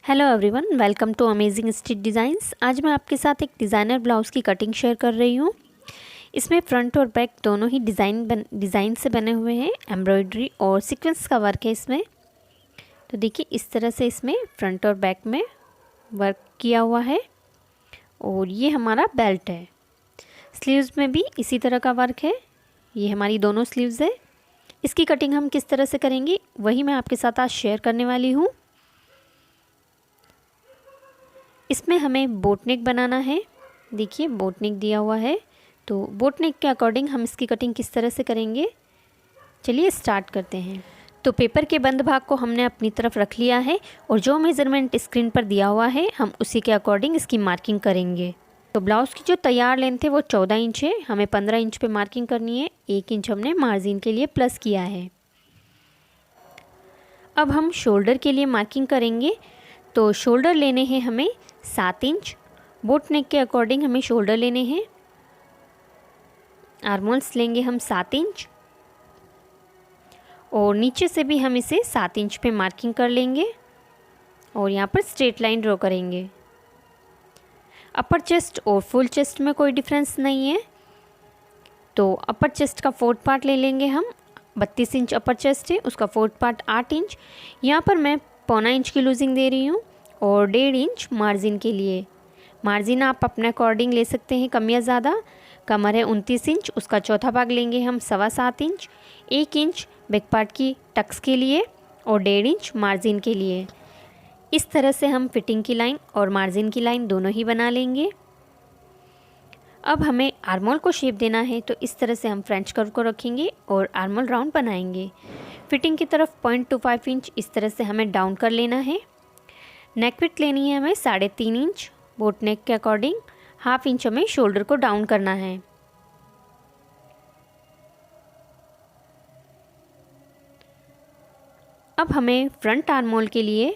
Hello everyone, welcome to amazing stitch designs. आज मैं आपके साथ एक डिज़ाइनर ब्लाउज़ की कटिंग शेयर कर रही हूँ। इसमें फ्रंट और बैक दोनों ही डिज़ाइन से बने हुए हैं। एम्ब्रॉयडरी और सीक्वेंस का वर्क है इसमें। तो देखिए इस तरह से इसमें फ्रंट और बैक में वर्क किया हुआ है। और ये हमारा बेल्ट है। स्लीव्स में भी इसी तरह का वर्क है। ये हमारी दोनों स्लीव्स है। इसकी कटिंग हम किस तरह से करेंगे वही मैं आपके साथ आज शेयर करने वाली हूँ। इसमें हमें बोट नेक बनाना है। देखिए बोट नेक दिया हुआ है, तो बोट नेक के अकॉर्डिंग हम इसकी कटिंग किस तरह से करेंगे, चलिए स्टार्ट करते हैं। तो पेपर के बंद भाग को हमने अपनी तरफ रख लिया है और जो मेज़रमेंट स्क्रीन पर दिया हुआ है हम उसी के अकॉर्डिंग इसकी मार्किंग करेंगे। तो ब्लाउज़ की जो तैयार लेंथ है वो 14 इंच है। हमें 15 इंच पे मार्किंग करनी है। 1 इंच हमने मार्जिन के लिए प्लस किया है। अब हम शोल्डर के लिए मार्किंग करेंगे। तो शोल्डर लेने हैं हमें 7 इंच। बोट नेक के अकॉर्डिंग हमें शोल्डर लेने हैं। आर्मोल्स लेंगे हम 7 इंच और नीचे से भी हम इसे 7 इंच पे मार्किंग कर लेंगे और यहाँ पर स्ट्रेट लाइन ड्रॉ करेंगे। अपर चेस्ट और फुल चेस्ट में कोई डिफरेंस नहीं है, तो अपर चेस्ट का 4th पार्ट ले लेंगे हम। 32 इंच अपर चेस्ट है, उसका 4th पार्ट 8 इंच। यहाँ पर मैं 1.25 इंच की लूजिंग दे रही हूँ और 1.5 इंच मार्जिन के लिए। मार्जिन आप अपने अकॉर्डिंग ले सकते हैं, कम या ज़्यादा। कमर है 29 इंच, उसका चौथा भाग लेंगे हम 7.25 इंच। 1 इंच बैक पार्ट की टक्स के लिए और 1.5 इंच मार्जिन के लिए। इस तरह से हम फिटिंग की लाइन और मार्जिन की लाइन दोनों ही बना लेंगे। अब हमें आर्मोल को शेप देना है, तो इस तरह से हम फ्रेंच कर्व को रखेंगे और आर्मोल राउंड बनाएंगे। फिटिंग की तरफ 0.25 इंच इस तरह से हमें डाउन कर लेना है। नेक विड्थ लेनी है हमें 3.5 इंच। बोट नेक के अकॉर्डिंग 1/2 इंच हमें शोल्डर को डाउन करना है। अब हमें फ्रंट आर्मोल के लिए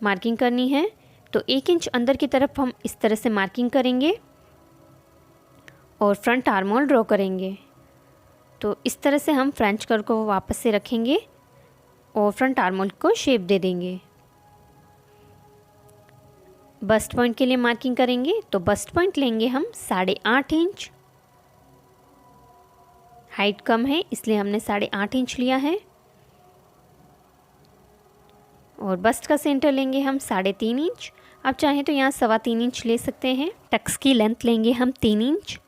मार्किंग करनी है। तो 1 इंच अंदर की तरफ हम इस तरह से मार्किंग करेंगे और फ्रंट आर्मोल ड्रॉ करेंगे। तो इस तरह से हम फ्रेंच कर्व को वापस से रखेंगे और फ्रंट आर्मोल को शेप दे देंगे। बस्ट पॉइंट के लिए मार्किंग करेंगे, तो बस्ट पॉइंट लेंगे हम 8.5 इंच। हाइट कम है इसलिए हमने 8.5 इंच लिया है। और बस्ट का सेंटर लेंगे हम 3.5 इंच। आप चाहें तो यहाँ 3.25 इंच ले सकते हैं। टक्स की लेंथ लेंगे हम 3 इंच।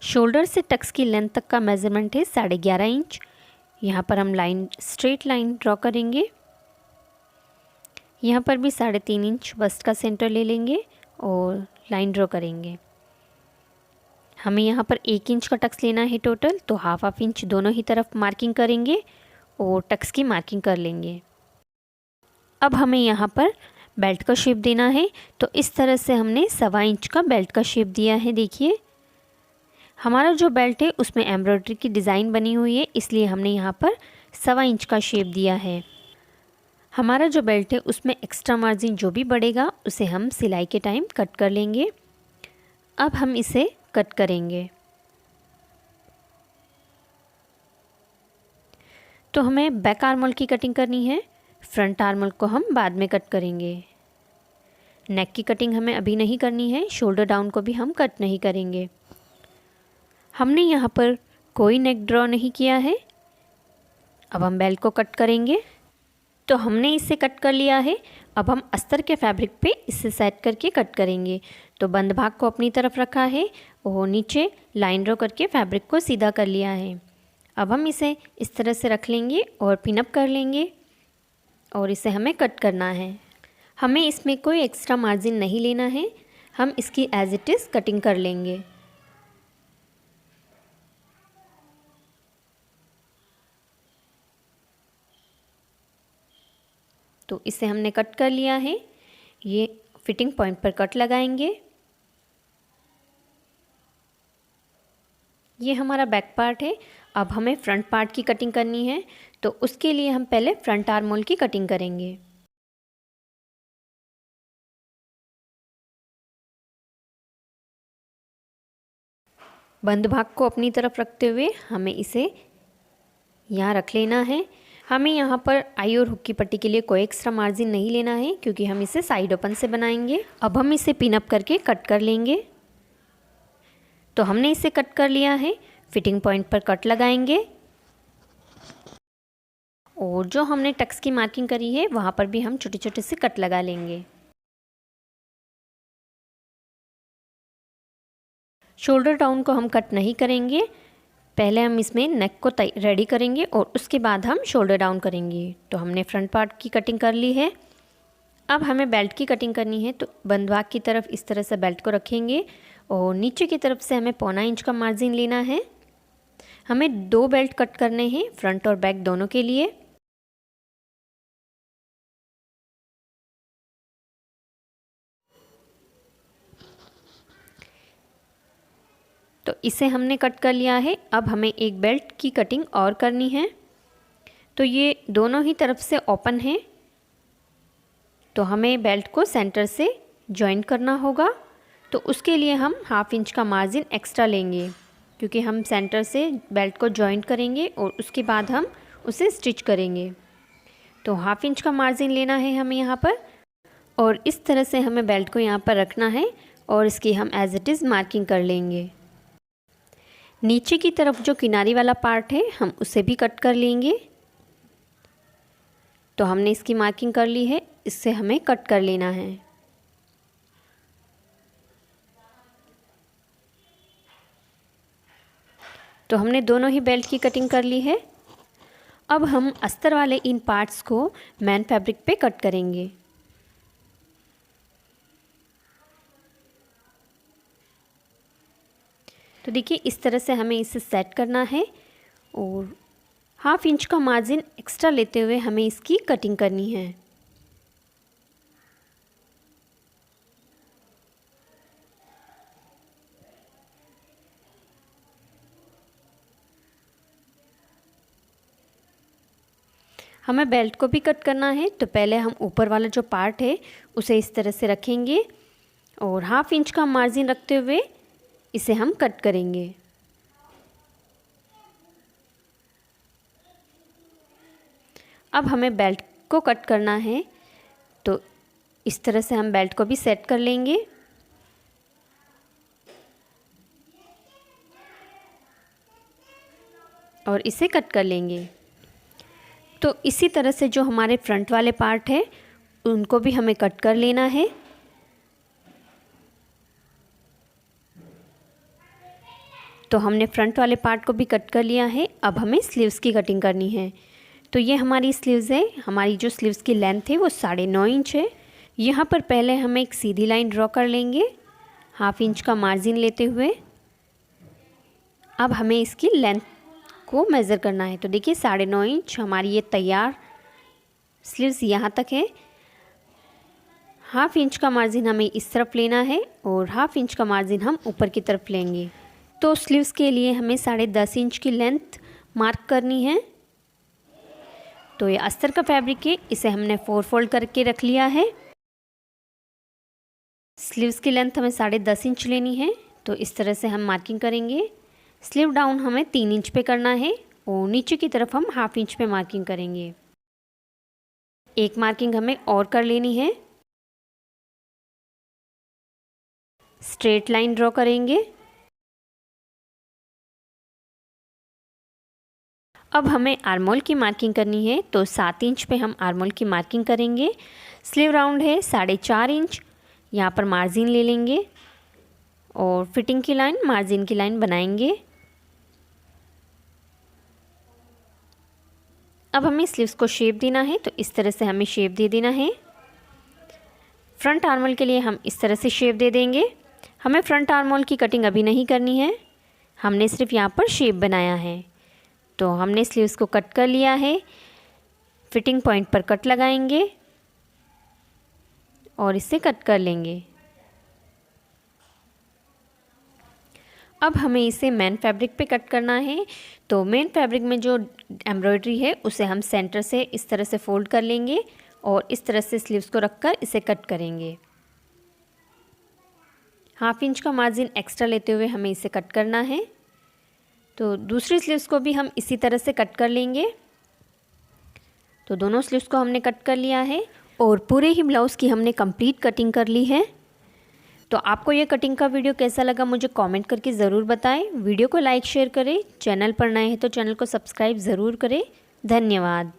शोल्डर से टक्स की लेंथ तक का मेज़रमेंट है 11.5 इंच। यहाँ पर हम लाइन स्ट्रेट लाइन ड्रॉ करेंगे। यहाँ पर भी 3.5 इंच बस्ट का सेंटर ले लेंगे और लाइन ड्रॉ करेंगे। हमें यहाँ पर 1 इंच का टक्स लेना है टोटल, तो 1/2 इंच दोनों ही तरफ मार्किंग करेंगे और टक्स की मार्किंग कर लेंगे। अब हमें यहाँ पर बेल्ट का शेप देना है, तो इस तरह से हमने 1.25 इंच का बेल्ट का शेप दिया है। देखिए हमारा जो बेल्ट है उसमें एम्ब्रॉयडरी की डिज़ाइन बनी हुई है, इसलिए हमने यहाँ पर 1.25 इंच का शेप दिया है। हमारा जो बेल्ट है उसमें एक्स्ट्रा मार्जिन जो भी बढ़ेगा उसे हम सिलाई के टाइम कट कर लेंगे। अब हम इसे कट करेंगे। तो हमें बैक आर्मोल की कटिंग करनी है, फ्रंट आर्मोल को हम बाद में कट करेंगे। नेक की कटिंग हमें अभी नहीं करनी है, शोल्डर डाउन को भी हम कट नहीं करेंगे। हमने यहाँ पर कोई नेक ड्रॉ नहीं किया है। अब हम बेल्ट को कट करेंगे। तो हमने इसे कट कर लिया है। अब हम अस्तर के फैब्रिक पे इसे सेट करके कट करेंगे। तो बंद भाग को अपनी तरफ रखा है और नीचे लाइन ड्रॉ करके फैब्रिक को सीधा कर लिया है। अब हम इसे इस तरह से रख लेंगे और पिनअप कर लेंगे और इसे हमें कट करना है। हमें इसमें कोई एक्स्ट्रा मार्जिन नहीं लेना है, हम इसकी एज इट इज़ कटिंग कर लेंगे। तो इसे हमने कट कर लिया है। ये फिटिंग पॉइंट पर कट लगाएंगे। ये हमारा बैक पार्ट है। अब हमें फ्रंट पार्ट की कटिंग करनी है, तो उसके लिए हम पहले फ्रंट आर्मोल की कटिंग करेंगे। बंद भाग को अपनी तरफ रखते हुए हमें इसे यहाँ रख लेना है। हमें यहाँ पर आई और हुक की पट्टी के लिए कोई एक्स्ट्रा मार्जिन नहीं लेना है, क्योंकि हम इसे साइड ओपन से बनाएंगे। अब हम इसे पिन अप करके कट कर लेंगे। तो हमने इसे कट कर लिया है। फिटिंग पॉइंट पर कट लगाएंगे और जो हमने टक्स की मार्किंग करी है वहाँ पर भी हम छोटे छोटे से कट लगा लेंगे। शोल्डर डाउन को हम कट नहीं करेंगे, पहले हम इसमें नेक को रेडी करेंगे और उसके बाद हम शोल्डर डाउन करेंगे। तो हमने फ्रंट पार्ट की कटिंग कर ली है। अब हमें बेल्ट की कटिंग करनी है। तो बंद भाग की तरफ इस तरह से बेल्ट को रखेंगे और नीचे की तरफ से हमें 0.25 इंच का मार्जिन लेना है। हमें 2 बेल्ट कट करने हैं, फ्रंट और बैक दोनों के लिए। तो इसे हमने कट कर लिया है। अब हमें एक बेल्ट की कटिंग और करनी है। तो ये दोनों ही तरफ से ओपन है, तो हमें बेल्ट को सेंटर से जॉइन करना होगा। तो उसके लिए हम 1/2 इंच का मार्जिन एक्स्ट्रा लेंगे, क्योंकि हम सेंटर से बेल्ट को जॉइन करेंगे और उसके बाद हम उसे स्टिच करेंगे। तो 1/2 इंच का मार्जिन लेना है हमें यहाँ पर, और इस तरह से हमें बेल्ट को यहाँ पर रखना है और इसकी हम एज इट इज़ मार्किंग कर लेंगे। नीचे की तरफ जो किनारी वाला पार्ट है हम उसे भी कट कर लेंगे। तो हमने इसकी मार्किंग कर ली है, इससे हमें कट कर लेना है। तो हमने दोनों ही बेल्ट की कटिंग कर ली है। अब हम अस्तर वाले इन पार्ट्स को मैन फैब्रिक पे कट करेंगे। तो देखिए इस तरह से हमें इसे सेट करना है और 1/2 इंच का मार्जिन एक्स्ट्रा लेते हुए हमें इसकी कटिंग करनी है। हमें बेल्ट को भी कट करना है। तो पहले हम ऊपर वाला जो पार्ट है उसे इस तरह से रखेंगे और 1/2 इंच का मार्जिन रखते हुए इसे हम कट करेंगे। अब हमें बेल्ट को कट करना है। तो इस तरह से हम बेल्ट को भी सेट कर लेंगे। और इसे कट कर लेंगे। तो इसी तरह से जो हमारे फ्रंट वाले पार्ट है उनको भी हमें कट कर लेना है। तो हमने फ्रंट वाले पार्ट को भी कट कर लिया है। अब हमें स्लीव्स की कटिंग करनी है। तो ये हमारी स्लीव्स है। हमारी जो स्लीव्स की लेंथ है वो 9.5 इंच है। यहाँ पर पहले हम एक सीधी लाइन ड्रॉ कर लेंगे 1/2 इंच का मार्जिन लेते हुए। अब हमें इसकी लेंथ को मेज़र करना है। तो देखिए 9.5 इंच हमारी ये तैयार स्लीव्स यहाँ तक है। 1/2 इंच का मार्जिन हमें इस तरफ लेना है और 1/2 इंच का मार्जिन हम ऊपर की तरफ लेंगे। तो स्लीव्स के लिए हमें 10.5 इंच की लेंथ मार्क करनी है। तो ये अस्तर का फैब्रिक है, इसे हमने 4 फोल्ड करके रख लिया है। स्लीव्स की लेंथ हमें 10.5 इंच लेनी है। तो इस तरह से हम मार्किंग करेंगे। स्लीव डाउन हमें 3 इंच पे करना है और नीचे की तरफ हम 1/2 इंच पे मार्किंग करेंगे। एक मार्किंग हमें और कर लेनी है। स्ट्रेट लाइन ड्रॉ करेंगे। अब हमें आर्मोल की मार्किंग करनी है। तो 7 इंच पे हम आर्मोल की मार्किंग करेंगे। स्लीव राउंड है 4.5 इंच, यहाँ पर मार्जिन ले लेंगे और फिटिंग की लाइन, मार्जिन की लाइन बनाएंगे। अब हमें स्लीव्स को शेप देना है। तो इस तरह से हमें शेप दे देना है। फ्रंट आर्मोल के लिए हम इस तरह से शेप दे देंगे। हमें फ्रंट आर्मोल की कटिंग अभी नहीं करनी है, हमने सिर्फ यहाँ पर शेप बनाया है। तो हमने स्लीव्स को कट कर लिया है। फिटिंग पॉइंट पर कट लगाएंगे और इसे कट कर लेंगे। अब हमें इसे मेन फैब्रिक पे कट करना है। तो मेन फैब्रिक में जो एम्ब्रॉयडरी है उसे हम सेंटर से इस तरह से फोल्ड कर लेंगे और इस तरह से स्लीव्स को रखकर इसे कट करेंगे। 1/2 इंच का मार्जिन एक्स्ट्रा लेते हुए हमें इसे कट करना है। तो दूसरी स्लीव्स को भी हम इसी तरह से कट कर लेंगे। तो दोनों स्लीव्स को हमने कट कर लिया है और पूरे ही ब्लाउज़ की हमने कंप्लीट कटिंग कर ली है। तो आपको ये कटिंग का वीडियो कैसा लगा मुझे कमेंट करके ज़रूर बताएं। वीडियो को लाइक शेयर करें, चैनल पर नए हैं तो चैनल को सब्सक्राइब ज़रूर करें। धन्यवाद।